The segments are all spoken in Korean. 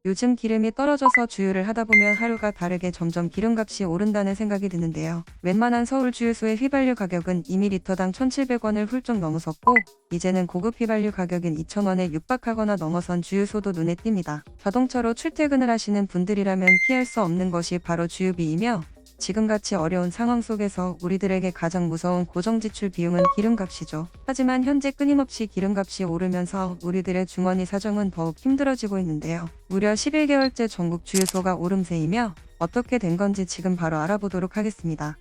요즘 기름이 떨어져서 주유를 하다 보면 하루가 다르게 점점 기름값이 오른다는 생각이 드는데요. 웬만한 서울 주유소의 휘발유 가격은 이미 리터당 1,700원을 훌쩍 넘어섰고 이제는 고급 휘발유 가격인 2,000원에 육박하거나 넘어선 주유소도 눈에 띕니다. 자동차로 출퇴근을 하시는 분들이라면 피할 수 없는 것이 바로 주유비이며 지금같이 어려운 상황 속에서 우리들에게 가장 무서운 고정지출 비용은 기름값이죠. 하지만 현재 끊임없이 기름값이 오르면서 우리들의 주머니 사정은 더욱 힘들어지고 있는데요. 무려 11개월째 전국 주유소가 오름세이며 어떻게 된 건지 지금 바로 알아보도록 하겠습니다.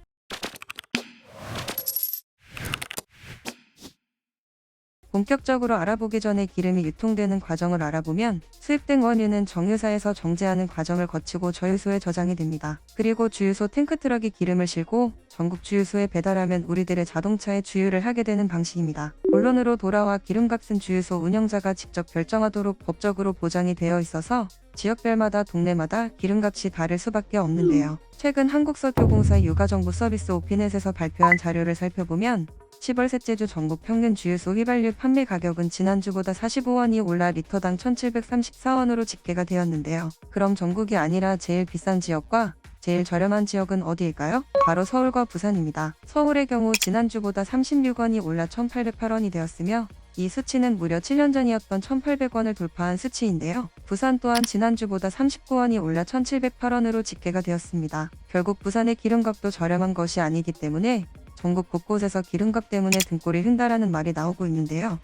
본격적으로 알아보기 전에 기름이 유통되는 과정을 알아보면 수입된 원유는 정유사에서 정제하는 과정을 거치고 저유소에 저장이 됩니다. 그리고 주유소 탱크트럭이 기름을 싣고 전국 주유소에 배달하면 우리들의 자동차에 주유를 하게 되는 방식입니다. 본론으로 돌아와 기름값은 주유소 운영자가 직접 결정하도록 법적으로 보장이 되어 있어서 지역별마다 동네마다 기름값이 다를 수밖에 없는데요. 최근 한국석유공사 육아정보 서비스 오피넷에서 발표한 자료를 살펴보면 10월 셋째 주 전국 평균 주유소 휘발유 판매 가격은 지난주보다 45원이 올라 리터당 1,734원으로 집계가 되었는데요. 그럼 전국이 아니라 제일 비싼 지역과 제일 저렴한 지역은 어디일까요? 바로 서울과 부산입니다. 서울의 경우 지난주보다 36원이 올라 1,808원이 되었으며 이 수치는 무려 7년 전이었던 1,800원을 돌파한 수치인데요. 부산 또한 지난주보다 39원이 올라 1,708원으로 집계가 되었습니다. 결국 부산의 기름값도 저렴한 것이 아니기 때문에 전국 곳곳에서 기름값 때문에 등골이 휜다라는 말이 나오고 있는데요.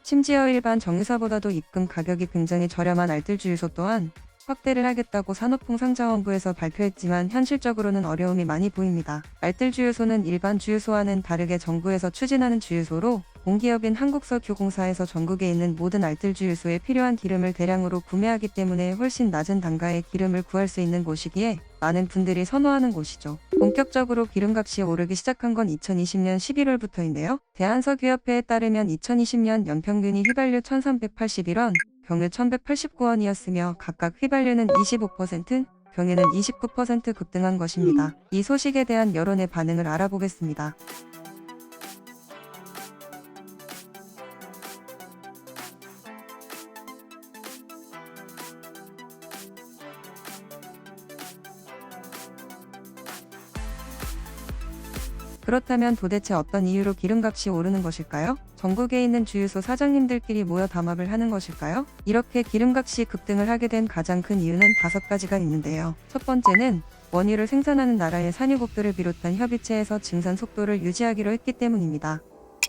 심지어 일반 정유사보다도 입금 가격이 굉장히 저렴한 알뜰주유소 또한 확대를 하겠다고 산업통상자원부에서 발표했지만 현실적으로는 어려움이 많이 보입니다. 알뜰주유소는 일반 주유소와는 다르게 정부에서 추진하는 주유소로 공기업인 한국석유공사에서 전국에 있는 모든 알뜰주유소에 필요한 기름을 대량으로 구매하기 때문에 훨씬 낮은 단가에 기름을 구할 수 있는 곳이기에 많은 분들이 선호하는 곳이죠. 본격적으로 기름값이 오르기 시작한 건 2020년 11월부터인데요. 대한석유협회에 따르면 2020년 연평균이 휘발유 1,381원, 경유 1,189원이었으며 각각 휘발유는 25%, 경유는 29% 급등한 것입니다. 이 소식에 대한 여론의 반응을 알아보겠습니다. 그렇다면 도대체 어떤 이유로 기름값이 오르는 것일까요? 전국에 있는 주유소 사장님들끼리 모여 담합을 하는 것일까요? 이렇게 기름값이 급등을 하게 된 가장 큰 이유는 5가지가 있는데요. 첫 번째는 원유를 생산하는 나라의 산유국들을 비롯한 협의체에서 증산 속도를 유지하기로 했기 때문입니다.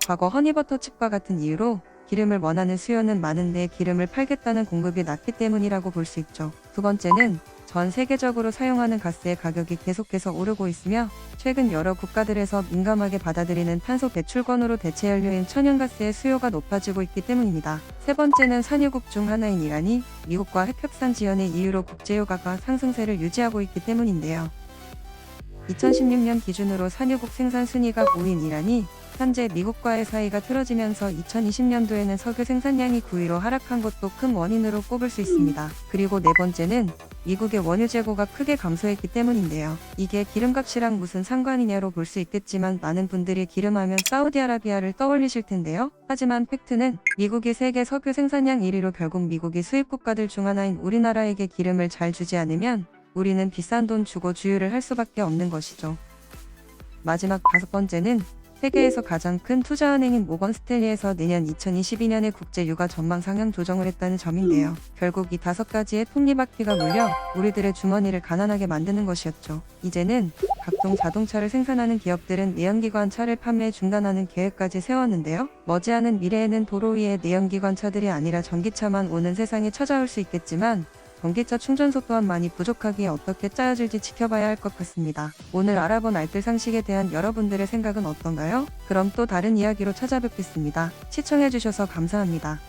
과거 허니버터칩과 같은 이유로 기름을 원하는 수요는 많은데 기름을 팔겠다는 공급이 낮기 때문이라고 볼 수 있죠. 두 번째는 전 세계적으로 사용하는 가스의 가격이 계속해서 오르고 있으며 최근 여러 국가들에서 민감하게 받아들이는 탄소 배출권으로 대체 연료인 천연가스의 수요가 높아지고 있기 때문입니다. 세 번째는 산유국 중 하나인 이란이 미국과 핵협상 지연의 이유로 국제유가가 상승세를 유지하고 있기 때문인데요. 2016년 기준으로 산유국 생산 순위가 5위인 이란이 현재 미국과의 사이가 틀어지면서 2020년도에는 석유 생산량이 9위로 하락한 것도 큰 원인으로 꼽을 수 있습니다. 그리고 네 번째는 미국의 원유 재고가 크게 감소했기 때문인데요. 이게 기름값이랑 무슨 상관이냐로 볼 수 있겠지만 많은 분들이 기름하면 사우디아라비아를 떠올리실 텐데요. 하지만 팩트는 미국이 세계 석유 생산량 1위로 결국 미국이 수입국가들 중 하나인 우리나라에게 기름을 잘 주지 않으면 우리는 비싼 돈 주고 주유를 할 수밖에 없는 것이죠. 마지막 5번째는 세계에서 가장 큰 투자은행인 모건 스탠리에서 내년 2022년에 국제 유가 전망 상향 조정을 했다는 점인데요. 결국 이 5가지의 톱니바퀴가 물려 우리들의 주머니를 가난하게 만드는 것이었죠. 이제는 각종 자동차를 생산하는 기업들은 내연기관 차를 판매 중단하는 계획까지 세웠는데요. 머지않은 미래에는 도로 위에 내연기관 차들이 아니라 전기차만 오는 세상이 찾아올 수 있겠지만 전기차 충전소 또한 많이 부족하기에 어떻게 짜여질지 지켜봐야 할 것 같습니다. 오늘 알아본 알뜰 상식에 대한 여러분들의 생각은 어떤가요? 그럼 또 다른 이야기로 찾아뵙겠습니다. 시청해주셔서 감사합니다.